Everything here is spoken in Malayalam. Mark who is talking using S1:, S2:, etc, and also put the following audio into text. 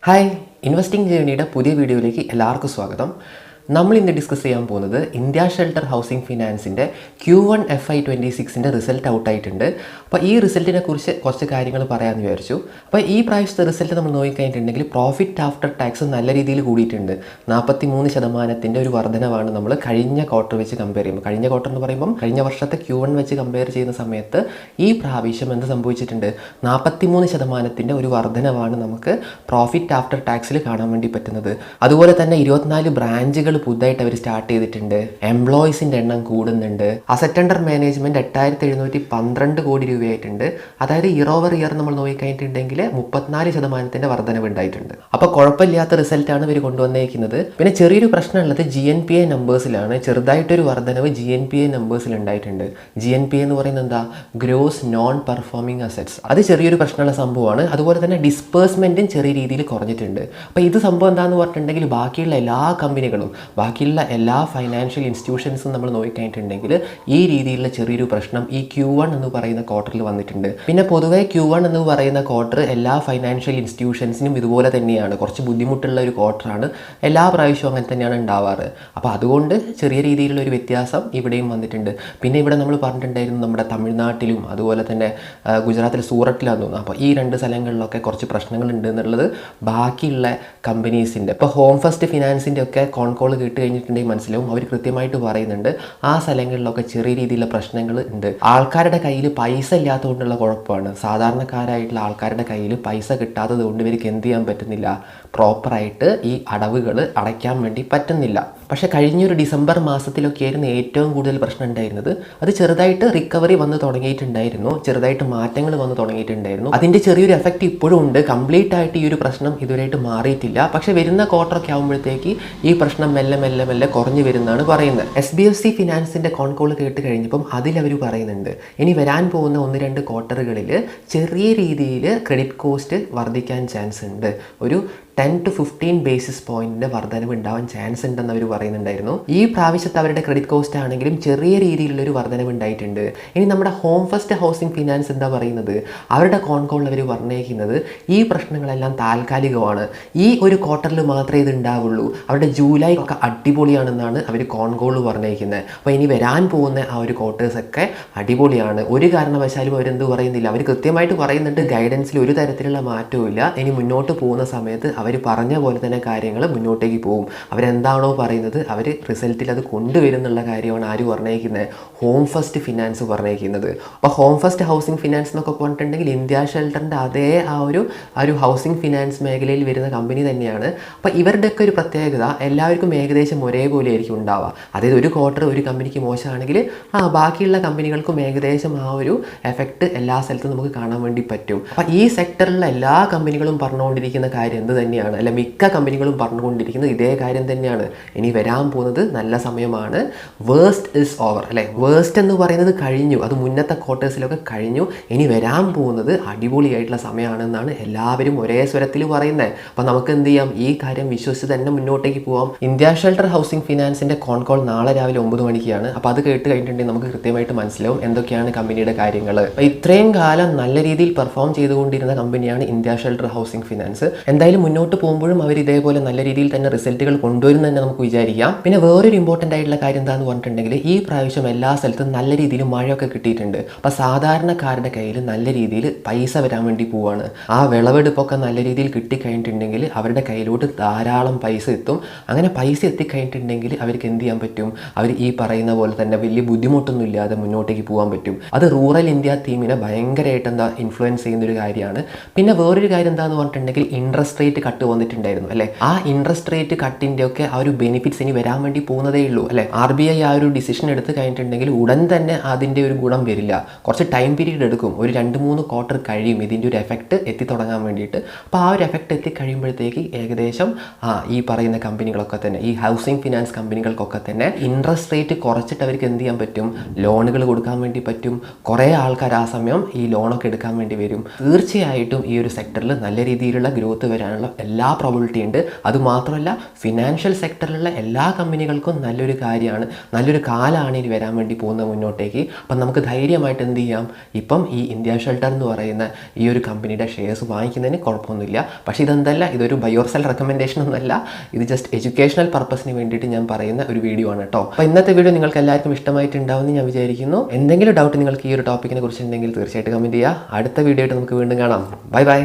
S1: ഹായ്, ഇൻവെസ്റ്റിംഗ് ജേർണിയുടെ പുതിയ വീഡിയോയിലേക്ക് എല്ലാവർക്കും സ്വാഗതം. നമ്മൾ ഇന്ന് ഡിസ്കസ് ചെയ്യാൻ പോകുന്നത് ഇന്ത്യ ഷെൽട്ടർ ഹൗസിംഗ് ഫിനാൻസിൻ്റെ Q1 FY26 റിസൾട്ട് ഔട്ടായിട്ടുണ്ട്. അപ്പോൾ ഈ റിസൾട്ടിനെ കുറിച്ച് കുറച്ച് കാര്യങ്ങൾ പറയാമെന്ന് വിചാരിച്ചു. അപ്പോൾ ഈ പ്രാവശ്യത്തെ റിസൾട്ട് നമ്മൾ നോക്കിക്കഴിഞ്ഞിട്ടുണ്ടെങ്കിൽ പ്രോഫിറ്റ് ആഫ്റ്റർ ടാക്സ് നല്ല രീതിയിൽ കൂടിയിട്ടുണ്ട്. 43% ഒരു വർധനവാണ് നമ്മൾ കഴിഞ്ഞ ക്വാർട്ടർ വെച്ച് കമ്പയർ ചെയ്യുമ്പോൾ. കഴിഞ്ഞ ക്വാർട്ടർ എന്ന് പറയുമ്പം കഴിഞ്ഞ വർഷത്തെ Q1 വെച്ച് കമ്പയർ ചെയ്യുന്ന സമയത്ത് ഈ പ്രാവശ്യം എന്ത് സംഭവിച്ചിട്ടുണ്ട്? 43% ഒരു വർധനവാണ് നമുക്ക് പ്രോഫിറ്റ് ആഫ്റ്റർ ടാക്സിൽ കാണാൻ വേണ്ടി പറ്റുന്നത്. അതുപോലെ തന്നെ 24 ബ്രാഞ്ചുകൾ പുതുതായിട്ട് അവർ സ്റ്റാർട്ട് ചെയ്തിട്ടുണ്ട്. എംപ്ലോയീസിൻ്റെ എണ്ണം കൂടുന്നുണ്ട്. അസറ്റ് അണ്ടർ മാനേജ്മെൻറ്റ് 8712 കോടി രൂപയായിട്ടുണ്ട്. അതായത് ഇയർ ഓവർ ഇയർ നമ്മൾ നോക്കിക്കഴിഞ്ഞിട്ടുണ്ടെങ്കിൽ 34% വർധനവ് ഉണ്ടായിട്ടുണ്ട്. അപ്പോൾ കുഴപ്പമില്ലാത്ത റിസൾട്ടാണ് ഇവർ കൊണ്ടുവന്നേക്കുന്നത്. പിന്നെ ചെറിയൊരു പ്രശ്നമുള്ളത് GNPA നമ്പേഴ്സിലാണ്. ചെറുതായിട്ടൊരു വർധനവ് GNPA നമ്പേഴ്സിൽ ഉണ്ടായിട്ടുണ്ട്. GNPA എന്ന് പറയുന്നത് എന്താ? Gross non performing assets. അത് ചെറിയൊരു പ്രശ്നമുള്ള സംഭവമാണ്. അതുപോലെ തന്നെ ഡിസ്പേഴ്സ്മെൻറ്റും ചെറിയ രീതിയിൽ കുറഞ്ഞിട്ടുണ്ട്. അപ്പോൾ ഇത് സംഭവം എന്താണെന്ന് പറഞ്ഞിട്ടുണ്ടെങ്കിൽ ബാക്കിയുള്ള എല്ലാ കമ്പനികളും ബാക്കിയുള്ള എല്ലാ ഫൈനാൻഷ്യൽ ഇൻസ്റ്റിറ്റ്യൂഷൻസും നമ്മൾ നോക്കിക്കഴിഞ്ഞിട്ടുണ്ടെങ്കിൽ ഈ രീതിയിലുള്ള ചെറിയൊരു പ്രശ്നം ഈ Q1 എന്ന് പറയുന്ന ക്വാർട്ടറിൽ വന്നിട്ടുണ്ട്. പിന്നെ പൊതുവേ Q1 എന്ന് പറയുന്ന ക്വാർട്ടർ എല്ലാ ഫൈനാൻഷ്യൽ ഇൻസ്റ്റിറ്റ്യൂഷൻസിനും ഇതുപോലെ തന്നെയാണ്. കുറച്ച് ബുദ്ധിമുട്ടുള്ള ഒരു ക്വാർട്ടറാണ്. എല്ലാ പ്രാവശ്യവും അങ്ങനെ തന്നെയാണ് ഉണ്ടാവാറ്. അപ്പോൾ അതുകൊണ്ട് ചെറിയ രീതിയിലുള്ള ഒരു വ്യത്യാസം ഇവിടെയും വന്നിട്ടുണ്ട്. പിന്നെ ഇവിടെ നമ്മൾ പറഞ്ഞിട്ടുണ്ടായിരുന്നു നമ്മുടെ തമിഴ്നാട്ടിലും അതുപോലെ തന്നെ ഗുജറാത്തിൽ സൂററ്റിലാണെന്ന് തോന്നുന്നു. അപ്പോൾ ഈ രണ്ട് സ്ഥലങ്ങളിലൊക്കെ കുറച്ച് പ്രശ്നങ്ങളുണ്ട് എന്നുള്ളത് ബാക്കിയുള്ള കമ്പനീസിൻ്റെ ഇപ്പോൾ ഹോം ഫസ്റ്റ് ഫിനാൻസിൻ്റെ ഒക്കെ കോൺകോൾ കേട്ട് കഴിഞ്ഞിട്ടുണ്ടെങ്കിൽ മനസ്സിലാവും. അവർ കൃത്യമായിട്ട് പറയുന്നുണ്ട് ആ സ്ഥലങ്ങളിലൊക്കെ ചെറിയ രീതിയിലുള്ള പ്രശ്നങ്ങൾ ഉണ്ട്. ആൾക്കാരുടെ കയ്യിൽ പൈസ ഇല്ലാത്തതുകൊണ്ടുള്ള കുഴപ്പമാണ്. സാധാരണക്കാരായിട്ടുള്ള ആൾക്കാരുടെ കയ്യിൽ പൈസ കിട്ടാത്തത് കൊണ്ട് ഇവർക്ക് എന്ത് ചെയ്യാൻ പറ്റുന്നില്ല? പ്രോപ്പറായിട്ട് ഈ അടവുകൾ അടയ്ക്കാൻ വേണ്ടി പറ്റുന്നില്ല. പക്ഷേ കഴിഞ്ഞൊരു ഡിസംബർ മാസത്തിലൊക്കെ ആയിരുന്നു ഏറ്റവും കൂടുതൽ പ്രശ്നം ഉണ്ടായിരുന്നത്. അത് ചെറുതായിട്ട് റിക്കവറി വന്ന് തുടങ്ങിയിട്ടുണ്ടായിരുന്നു. ചെറുതായിട്ട് മാറ്റങ്ങൾ വന്ന് തുടങ്ങിയിട്ടുണ്ടായിരുന്നു. അതിൻ്റെ ചെറിയൊരു എഫക്റ്റ് ഇപ്പോഴും ഉണ്ട്. കംപ്ലീറ്റ് ആയിട്ട് ഈ ഒരു പ്രശ്നം ഇതുവരെയായിട്ട് മാറിയിട്ടില്ല. പക്ഷേ വരുന്ന ക്വാർട്ടറൊക്കെ ആകുമ്പോഴത്തേക്ക് ഈ പ്രശ്നം മെല്ലെ മെല്ലെ മെല്ലെ കുറഞ്ഞു വരുന്നതാണ് പറയുന്നത്. SBFC ഫിനാൻസിൻ്റെ കോൺകോൾ കേട്ട് കഴിഞ്ഞപ്പം അതിലവർ പറയുന്നുണ്ട് ഇനി വരാൻ പോകുന്ന 1-2 ക്വാർട്ടറുകളിൽ ചെറിയ രീതിയിൽ ക്രെഡിറ്റ് കോസ്റ്റ് വർദ്ധിക്കാൻ ചാൻസ് ഉണ്ട്. ഒരു 10 to 15 ബേസിസ് പോയിന്റിൻ്റെ വർധനവ് ഉണ്ടാവാൻ ചാൻസ് ഉണ്ടെന്ന് അവർ പറയുന്നുണ്ടായിരുന്നു. ഈ പ്രാവശ്യത്തെ അവരുടെ ക്രെഡിറ്റ് കോസ്റ്റ് ആണെങ്കിലും ചെറിയ രീതിയിലുള്ളൊരു വർധനവ് ഉണ്ടായിട്ടുണ്ട്. ഇനി നമ്മുടെ ഹോം ഫസ്റ്റ് ഹൗസിംഗ് ഫിനാൻസ് എന്താ പറയുന്നത്? അവരുടെ കോൺകോളിൽ അവർ പറഞ്ഞേക്കുന്നത് ഈ പ്രശ്നങ്ങളെല്ലാം താൽക്കാലികമാണ്. ഈ ഒരു ക്വാർട്ടറിൽ മാത്രമേ ഇത് ഉണ്ടാവുള്ളൂ. അവരുടെ ജൂലൈ ഒക്കെ അടിപൊളിയാണെന്നാണ് അവർ കോൺകോൾ പറഞ്ഞേക്കുന്നത്. അപ്പോൾ ഇനി വരാൻ പോകുന്ന ആ ഒരു ക്വാർട്ടേഴ്സൊക്കെ അടിപൊളിയാണ്. ഒരു കാരണവശാലും അവരെന്ത് പറയുന്നില്ല. അവർ കൃത്യമായിട്ട് പറയുന്നുണ്ട് ഗൈഡൻസിൽ ഒരു തരത്തിലുള്ള മാറ്റവും ഇല്ല. ഇനി മുന്നോട്ട് പോകുന്ന സമയത്ത് അവർ പറഞ്ഞ പോലെ തന്നെ കാര്യങ്ങൾ മുന്നോട്ടേക്ക് പോകും. അവരെന്താണോ പറയുന്നത് അവർ റിസൾട്ടിൽ അത് കൊണ്ടുവരുന്നുള്ള കാര്യമാണ് ആര് പറഞ്ഞേക്കുന്നത്? ഹോം ഫസ്റ്റ് ഫിനാൻസ് പറഞ്ഞേക്കുന്നത്. അപ്പോൾ ഹോം ഫസ്റ്റ് ഹൗസിംഗ് ഫിനാൻസ് എന്നൊക്കെ പറഞ്ഞിട്ടുണ്ടെങ്കിൽ ഇന്ത്യ ഷെൽട്ടറിൻ്റെ അതേ ആ ഒരു ഹൗസിംഗ് ഫിനാൻസ് മേഖലയിൽ വരുന്ന കമ്പനി തന്നെയാണ്. അപ്പോൾ ഇവരുടെയൊക്കെ ഒരു പ്രത്യേകത എല്ലാവർക്കും ഏകദേശം ഒരേപോലെ ആയിരിക്കും ഉണ്ടാവുക. അതായത് ഒരു ക്വാർട്ടർ ഒരു കമ്പനിക്ക് മോശമാണെങ്കിൽ ബാക്കിയുള്ള കമ്പനികൾക്കും ഏകദേശം ആ ഒരു എഫക്റ്റ് എല്ലാ സ്ഥലത്തും നമുക്ക് കാണാൻ വേണ്ടി പറ്റും. അപ്പോൾ ഈ സെക്ടറിലുള്ള എല്ലാ കമ്പനികളും പറഞ്ഞുകൊണ്ടിരിക്കുന്ന കാര്യം എന്ത് തന്നെയാണ്? അല്ല, മിക്ക കമ്പനികളും പറഞ്ഞുകൊണ്ടിരിക്കുന്നത് ഇതേ കാര്യം തന്നെയാണ്. ഇനി വരാൻ പോകുന്നത് നല്ല സമയമാണ്. വേഴ്സ്റ്റ് ഇസ് ഓവർ അല്ലേ? വേഴ്സ്റ്റ് എന്ന് പറയുന്നത് കഴിഞ്ഞു. അത് മുന്നത്തെ ക്വാർട്ടേഴ്സിലൊക്കെ കഴിഞ്ഞു. ഇനി വരാൻ പോകുന്നത് അടിപൊളിയായിട്ടുള്ള സമയമാണെന്നാണ് എല്ലാവരും ഒരേ സ്വരത്തിൽ പറയുന്നത്. അപ്പോൾ നമുക്ക് എന്ത് ചെയ്യാം? ഈ കാര്യം വിശ്വസിച്ച് തന്നെ മുന്നോട്ടേക്ക് പോകാം. ഇന്ത്യ ഷെൽട്ടർ ഹൗസിംഗ് ഫിനാൻസിൻ്റെ കോൺകോൾ നാളെ രാവിലെ 9 മണിക്കാണ്. അപ്പോൾ അത് കേട്ട് കഴിഞ്ഞിട്ടുണ്ടെങ്കിൽ നമുക്ക് കൃത്യമായിട്ട് മനസ്സിലാവും എന്തൊക്കെയാണ് കമ്പനിയുടെ കാര്യങ്ങൾ. അപ്പോൾ ഇത്രയും കാലം നല്ല രീതിയിൽ പെർഫോം ചെയ്തുകൊണ്ടിരുന്ന കമ്പനിയാണ് ഇന്ത്യ ഷെൽട്ടർ ഹൗസിംഗ് ഫിനാൻസ്. എന്തായാലും മുന്നോട്ട് പോകുമ്പോഴും അവർ ഇതേപോലെ നല്ല രീതിയിൽ തന്നെ റിസൾട്ടുകൾ കൊണ്ടുവരും തന്നെ നമുക്ക് വിചാരിക്കാം. പിന്നെ വേറൊരു ഇമ്പോർട്ടൻ്റ് ആയിട്ടുള്ള കാര്യം എന്താണെന്ന് പറഞ്ഞിട്ടുണ്ടെങ്കിൽ ഈ പ്രാവശ്യം എല്ലാ സ്ഥലത്തും നല്ല രീതിയിൽ മഴയൊക്കെ കിട്ടിയിട്ടുണ്ട്. അപ്പോൾ സാധാരണക്കാരുടെ കയ്യിൽ നല്ല രീതിയിൽ പൈസ വരാൻ വേണ്ടി പോവാണ്. ആ വിളവെടുപ്പൊക്കെ നല്ല രീതിയിൽ കിട്ടിക്കഴിഞ്ഞിട്ടുണ്ടെങ്കിൽ അവരുടെ കയ്യിലോട്ട് ധാരാളം പൈസ എത്തും. അങ്ങനെ പൈസ എത്തിക്കഴിഞ്ഞിട്ടുണ്ടെങ്കിൽ അവർക്ക് എന്ത് ചെയ്യാൻ പറ്റും? അവർ ഈ പറയുന്ന പോലെ തന്നെ വലിയ ബുദ്ധിമുട്ടൊന്നും ഇല്ലാതെ മുന്നോട്ടേക്ക് പോകാൻ പറ്റും. അത് റൂറൽ ഇന്ത്യ ടീമിനെ ഭയങ്കരമായിട്ട് ഇൻഫ്ലുവൻസ് ചെയ്യുന്നൊരു കാര്യമാണ്. പിന്നെ വേറൊരു കാര്യം എന്താണെന്ന് പറഞ്ഞിട്ടുണ്ടെങ്കിൽ ഇൻട്രസ്റ്റ് റേറ്റ് കട്ട് വന്നിട്ടുണ്ടായിരുന്നു അല്ലേ? ആ ഇൻട്രസ്റ്റ് റേറ്റ് കട്ടിൻ്റെ ഒക്കെ ആ ഒരു ബെനിഫിറ്റ്സ് ഇനി വരാൻ വേണ്ടി പോകുന്നതേ ഉള്ളൂ അല്ലേ? RBI ആ ഒരു ഡിസിഷൻ എടുത്ത് കഴിഞ്ഞിട്ടുണ്ടെങ്കിൽ ഉടൻ തന്നെ അതിൻ്റെ ഒരു ഗുണം വരില്ല. കുറച്ച് ടൈം പീരീഡ് എടുക്കും. ഒരു 2-3 ക്വാർട്ടർ കഴിയും ഇതിൻ്റെ ഒരു എഫക്റ്റ് എത്തിത്തുടങ്ങാൻ വേണ്ടിയിട്ട്. അപ്പോൾ ആ ഒരു എഫക്റ്റ് എത്തിക്കഴിയുമ്പോഴത്തേക്ക് ഏകദേശം ഈ പറയുന്ന കമ്പനികളൊക്കെ തന്നെ ഈ ഹൗസിംഗ് ഫിനാൻസ് കമ്പനികൾക്കൊക്കെ തന്നെ ഇൻട്രസ്റ്റ് റേറ്റ് കുറച്ചിട്ട് അവർക്ക് എന്ത് ചെയ്യാൻ പറ്റും? ലോണുകൾ കൊടുക്കാൻ വേണ്ടി പറ്റും. കുറേ ആൾക്കാർ ആ സമയം ഈ ലോണൊക്കെ എടുക്കാൻ വേണ്ടി വരും. തീർച്ചയായിട്ടും ഈ ഒരു സെക്ടറിൽ നല്ല രീതിയിലുള്ള ഗ്രോത്ത് വരാനുള്ള എല്ലാ പ്രോബിലിറ്റി ഉണ്ട്. അതുമാത്രമല്ല ഫിനാൻഷ്യൽ സെക്ടറിലുള്ള എല്ലാ കമ്പനികൾക്കും നല്ലൊരു കാര്യമാണ്, നല്ലൊരു കാലമാണ് ഇനി വരാൻ വേണ്ടി പോകുന്നത് മുന്നോട്ടേക്ക്. അപ്പം നമുക്ക് ധൈര്യമായിട്ട് എന്ത് ചെയ്യാം, ഇപ്പം ഈ ഇന്ത്യ ഷെൽട്ടർ എന്ന് പറയുന്ന ഈ ഒരു കമ്പനിയുടെ ഷെയർസ് വാങ്ങിക്കുന്നതിന് കുഴപ്പമൊന്നുമില്ല. പക്ഷേ ഇതെന്തല്ല, ഇതൊരു ബൈ ഓർ സെൽ റെക്കമെൻഡേഷൻ ഒന്നുമല്ല, ഇത് ജസ്റ്റ് എഡ്യൂക്കേഷണൽ പർപ്പസിന് വേണ്ടിയിട്ട് ഞാൻ പറയുന്ന ഒരു വീഡിയോ ആണ് കേട്ടോ. അപ്പോൾ ഇന്നത്തെ വീഡിയോ നിങ്ങൾക്ക് എല്ലാവർക്കും ഇഷ്ടമായിട്ടുണ്ടാവുമെന്ന് ഞാൻ വിചാരിക്കുന്നു. എന്തെങ്കിലും ഡൗട്ട് നിങ്ങൾക്ക് ഈ ഒരു ടോപ്പിക്കിനെ കുറിച്ച് ഉണ്ടെങ്കിൽ തീർച്ചയായിട്ടും കമൻറ്റ് ചെയ്യുക. അടുത്ത വീഡിയോ ആയിട്ട് നമുക്ക് വീണ്ടും കാണാം. Bye bye.